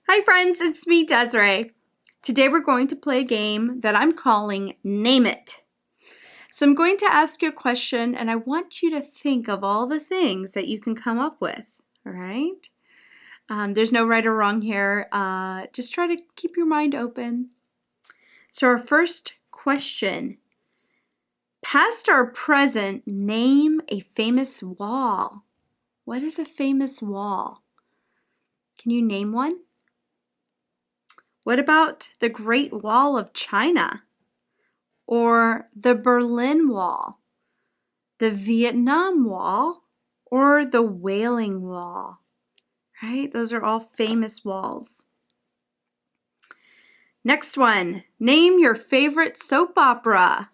Hi friends, it's me, Desiree. Today we're going to play a game that I'm calling Name It. So I'm going to ask you a question and I want you to think of all the things that you can come up with, all right? There's no right or wrong here. Just try to keep your mind open. So our first question, past or present, name a famous wall. What is a famous wall? Can you name one? What about the Great Wall of China? Or the Berlin Wall? The Vietnam Wall? Or the Wailing Wall? Right? Those are all famous walls. Next one. Name your favorite soap opera.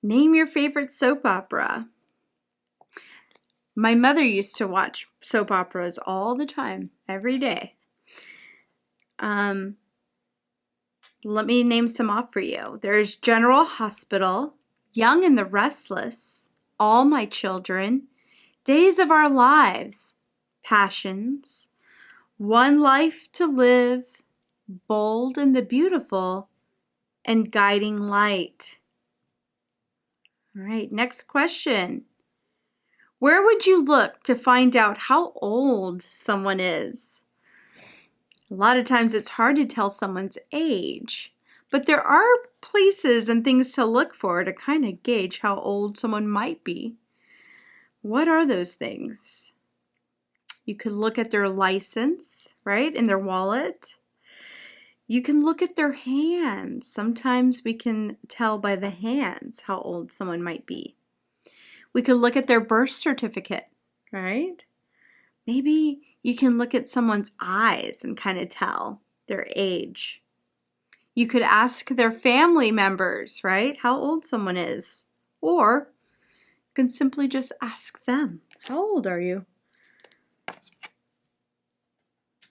Name your favorite soap opera. My mother used to watch soap operas all the time, every day. Let me name some off for you. There's General Hospital, Young and the Restless, All My Children, Days of Our Lives, Passions, One Life to Live, Bold and the Beautiful, and Guiding Light. All right, next question. Where would you look to find out how old someone is? A lot of times it's hard to tell someone's age, but there are places and things to look for to kind of gauge how old someone might be. What are those things? You could look at their license, right, in their wallet. You can look at their hands. Sometimes we can tell by the hands how old someone might be. We could look at their birth certificate, right? Maybe you can look at someone's eyes and kind of tell their age. You could ask their family members, right, how old someone is. Or you can simply just ask them, how old are you?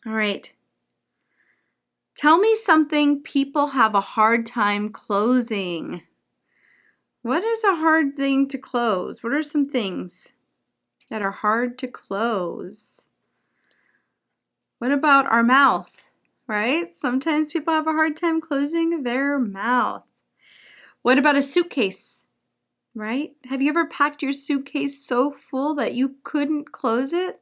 All right. Tell me something people have a hard time closing. What is a hard thing to close? What are some things that are hard to close? What about our mouth, right? Sometimes people have a hard time closing their mouth. What about a suitcase, right? Have you ever packed your suitcase so full that you couldn't close it?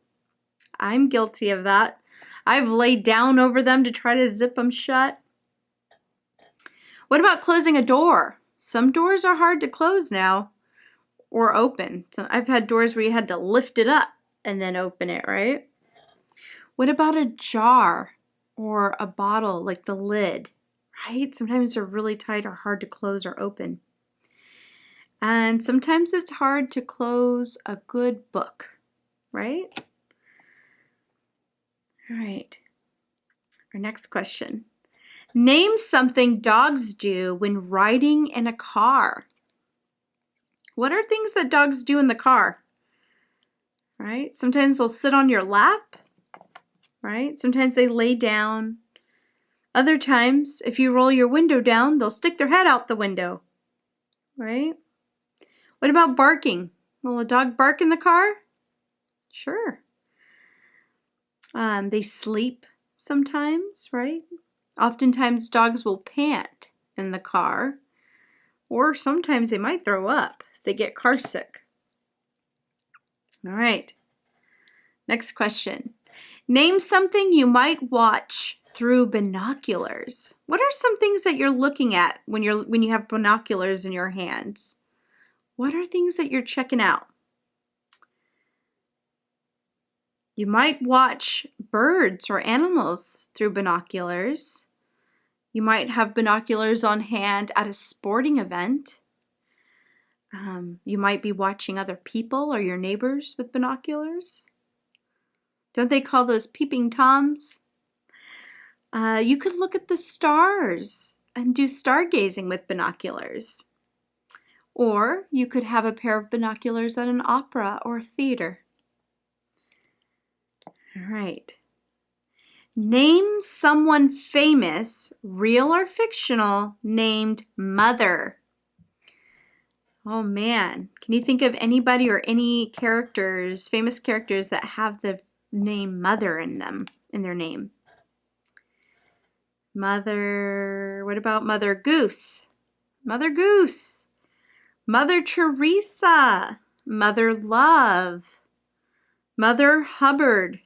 I'm guilty of that. I've laid down over them to try to zip them shut. What about closing a door? Some doors are hard to close now or open. So I've had doors where you had to lift it up and then open it, right? What about a jar or a bottle, like the lid, right? Sometimes they're really tight or hard to close or open. And sometimes it's hard to close a good book, right? All right. Our next question. Name something dogs do when riding in a car. What are things that dogs do in the car? Right? Sometimes they'll sit on your lap, right? Sometimes they lay down. Other times, if you roll your window down, they'll stick their head out the window, right? What about barking? Will a dog bark in the car? Sure. They sleep sometimes, right? Oftentimes dogs will pant in the car, or sometimes they might throw up if they get car sick. All right. Next question. Name something you might watch through binoculars. What are some things that you're looking at when you have binoculars in your hands? What are things that you're checking out? You might watch birds or animals through binoculars. You might have binoculars on hand at a sporting event. You might be watching other people or your neighbors with binoculars. Don't they call those peeping toms? You could look at the stars and do stargazing with binoculars. Or you could have a pair of binoculars at an opera or theater. All right. Name someone famous, real or fictional, named Mother. Oh man, can you think of anybody or any characters, famous characters that have the name Mother in them, in their name? What about Mother Goose? Mother Goose. Mother Teresa. Mother Love. Mother Hubbard.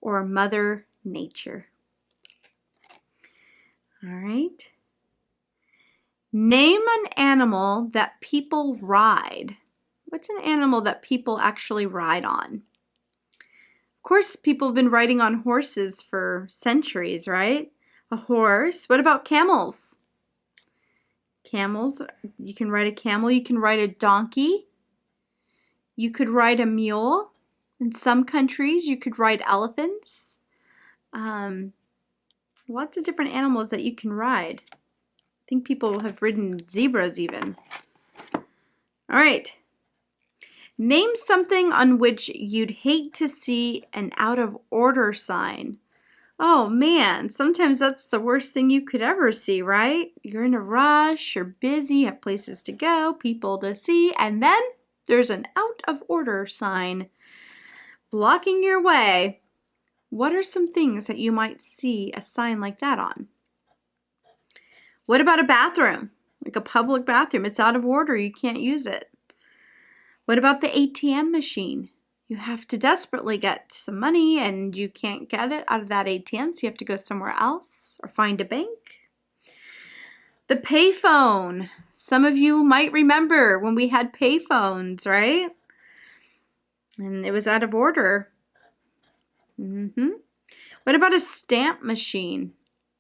Or Mother Nature. All right. Name an animal that people ride. What's an animal that people actually ride on? Of course, people have been riding on horses for centuries, right? A horse. What about camels? Camels. You can ride a camel. You can ride a donkey. You could ride a mule. In some countries, you could ride elephants. Lots of different animals that you can ride. I think people have ridden zebras even. All right. Name something on which you'd hate to see an out of order sign. Oh man, sometimes that's the worst thing you could ever see, right? You're in a rush, you're busy, you have places to go, people to see, and then there's an out of order sign blocking your way. What are some things that you might see a sign like that on? What about a bathroom? Like a public bathroom, it's out of order, you can't use it. What about the ATM machine? You have to desperately get some money and you can't get it out of that ATM, so you have to go somewhere else or find a bank. The payphone. Some of you might remember when we had payphones, right? And it was out of order. What about a stamp machine?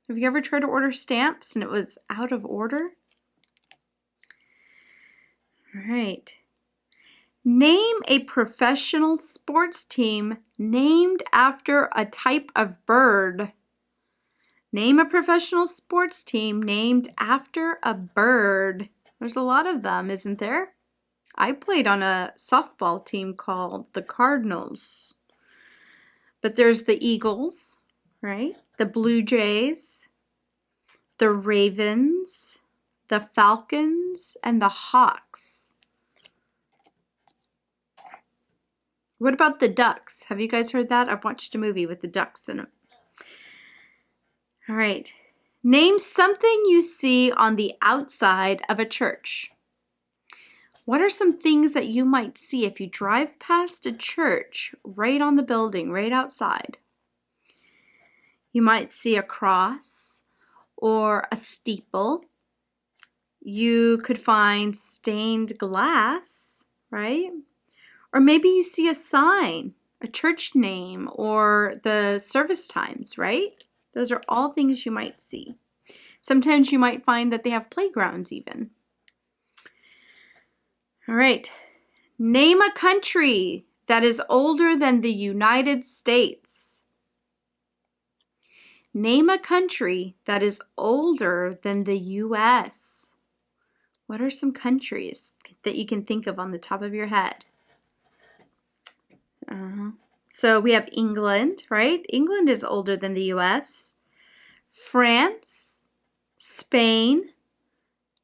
Have you ever tried to order stamps and it was out of order? All right. Name a professional sports team named after a type of bird. Name a professional sports team named after a bird. There's a lot of them, isn't there? I played on a softball team called the Cardinals. But there's the Eagles, right? The Blue Jays, the Ravens, the Falcons, and the Hawks. What about the Ducks? Have you guys heard that? I've watched a movie with the ducks in it. All right. Name something you see on the outside of a church. What are some things that you might see if you drive past a church right on the building, right outside? You might see a cross or a steeple. You could find stained glass, right? Or maybe you see a sign, a church name, or the service times, right? Those are all things you might see. Sometimes you might find that they have playgrounds even. All right. Name a country that is older than the United States. Name a country that is older than the U.S. What are some countries that you can think of on the top of your head? So we have England, right? England is older than the U.S. France, Spain,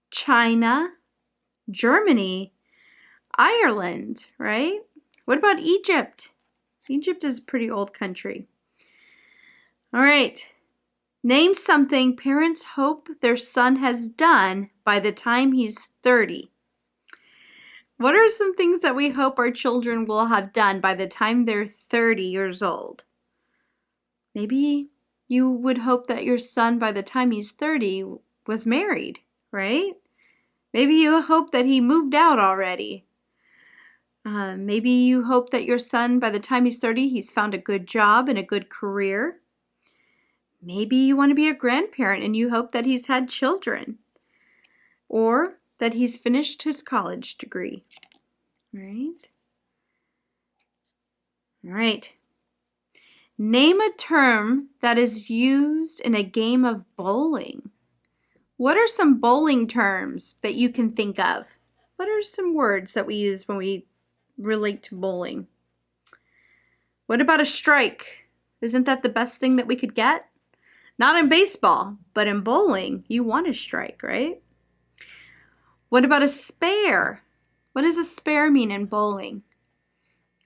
China, Germany, Ireland, right? What about Egypt? Egypt is a pretty old country. All right. Name something parents hope their son has done by the time he's 30. What are some things that we hope our children will have done by the time they're 30 years old? Maybe you would hope that your son by the time he's 30 was married, right? Maybe you hope that he moved out already. Maybe you hope that your son by the time he's 30, he's found a good job and a good career. Maybe you want to be a grandparent and you hope that he's had children. Or that he's finished his college degree, right? All right. Name a term that is used in a game of bowling. What are some bowling terms that you can think of? What are some words that we use when we relate to bowling? What about a strike? Isn't that the best thing that we could get? Not in baseball, but in bowling, you want a strike, right? What about a spare? What does a spare mean in bowling?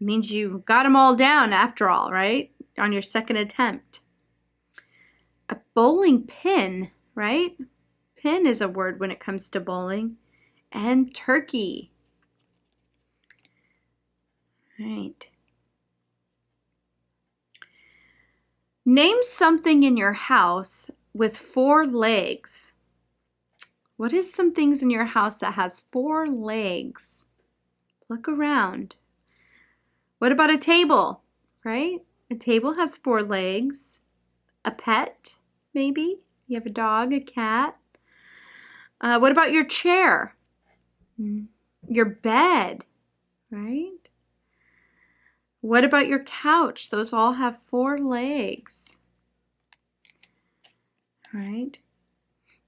It means you got them all down after all, right? On your second attempt. A bowling pin, right? Pin is a word when it comes to bowling. And turkey. Right. Name something in your house with 4 legs. What is some things in your house that has 4 legs? Look around. What about a table, right? A table has 4 legs. A pet, maybe? You have a dog, a cat. What about your chair? Your bed, right? What about your couch? Those all have 4 legs, right?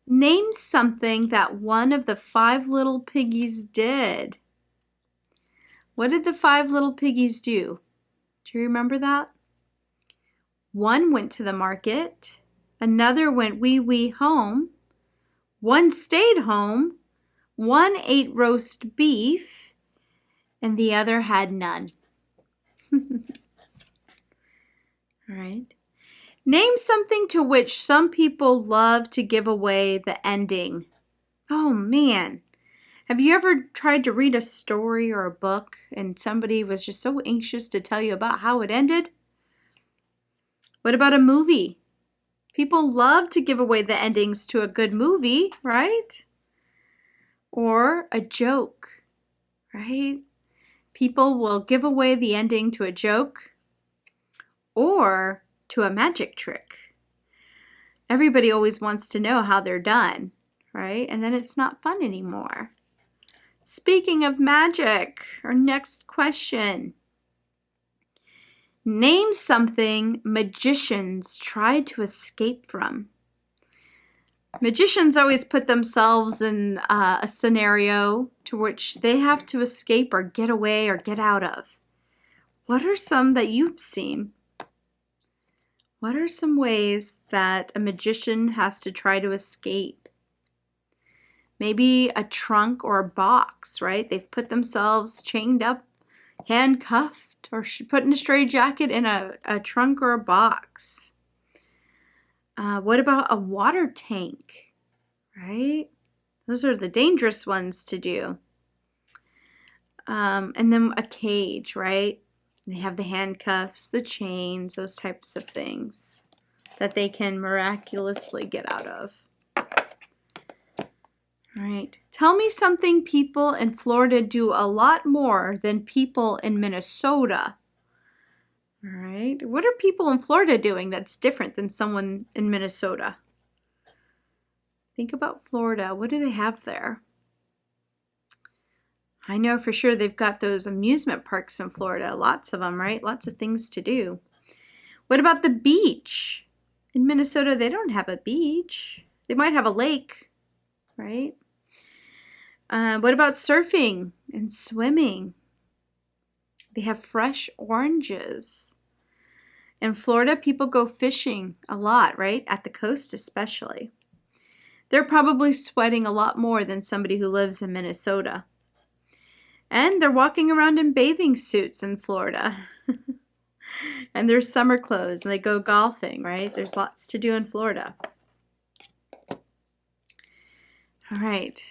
Name something that one of the 5 little piggies did. What did the 5 little piggies do? Do you remember that? One went to the market. Another went wee wee home. One stayed home. One ate roast beef. And the other had none. All right. Name something to which some people love to give away the ending. Oh man. Have you ever tried to read a story or a book and somebody was just so anxious to tell you about how it ended? What about a movie? People love to give away the endings to a good movie, right? Or a joke, right? People will give away the ending to a joke or to a magic trick. Everybody always wants to know how they're done, right? And then it's not fun anymore. Speaking of magic, our next question. Name something magicians try to escape from. Magicians always put themselves in a scenario to which they have to escape or get away or get out of. What are some that you've seen? What are some ways that a magician has to try to escape? Maybe a trunk or a box, right? They've put themselves chained up, handcuffed, or put in a straitjacket in a trunk or a box. What about a water tank, right? Those are the dangerous ones to do. And then a cage, right? They have the handcuffs, the chains, those types of things that they can miraculously get out of. All right. Tell me something people in Florida do a lot more than people in Minnesota. All right. What are people in Florida doing that's different than someone in Minnesota? Think about Florida. What do they have there? I know for sure they've got those amusement parks in Florida. Lots of them, right? Lots of things to do. What about the beach? In Minnesota, they don't have a beach. They might have a lake, right? What about surfing and swimming? They have fresh oranges. In Florida, people go fishing a lot, right? At the coast especially. They're probably sweating a lot more than somebody who lives in Minnesota. And they're walking around in bathing suits in Florida. And there's summer clothes and they go golfing, right? There's lots to do in Florida. All right.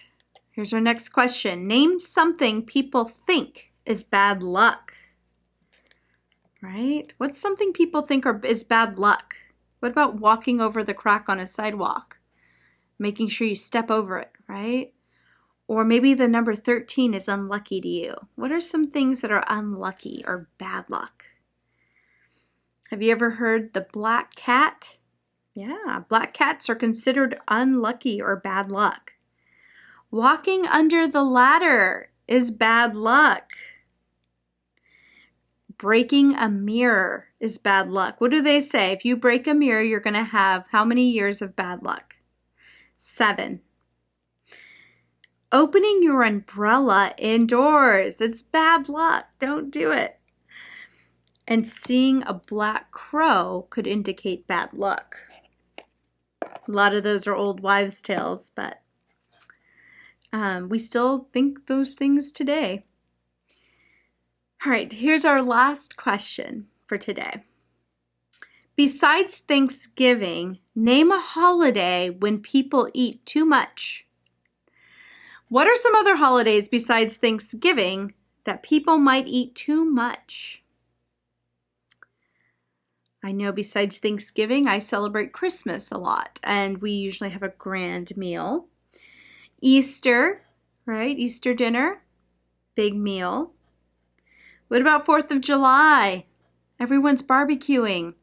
Here's our next question. Name something people think is bad luck. Right? What's something people think is bad luck? What about walking over the crack on a sidewalk? Making sure you step over it, right? Or maybe the number 13 is unlucky to you. What are some things that are unlucky or bad luck? Have you ever heard the black cat? Yeah, black cats are considered unlucky or bad luck. Walking under the ladder is bad luck. Breaking a mirror is bad luck. What do they say? If you break a mirror, you're going to have how many years of bad luck? 7. Opening your umbrella indoors. That's bad luck. Don't do it. And seeing a black crow could indicate bad luck. A lot of those are old wives' tales, but we still think those things today. All right, here's our last question for today. Besides Thanksgiving, name a holiday when people eat too much. What are some other holidays besides Thanksgiving that people might eat too much? I know besides Thanksgiving, I celebrate Christmas a lot, and we usually have a grand meal. Easter, right? Easter dinner, big meal. What about 4th of July? Everyone's barbecuing.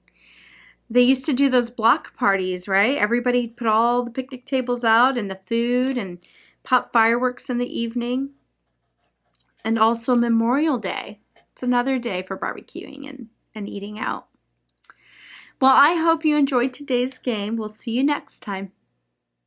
They used to do those block parties, right? Everybody put all the picnic tables out and the food and pop fireworks in the evening. And also Memorial Day. It's another day for barbecuing and eating out. Well, I hope you enjoyed today's game. We'll see you next time.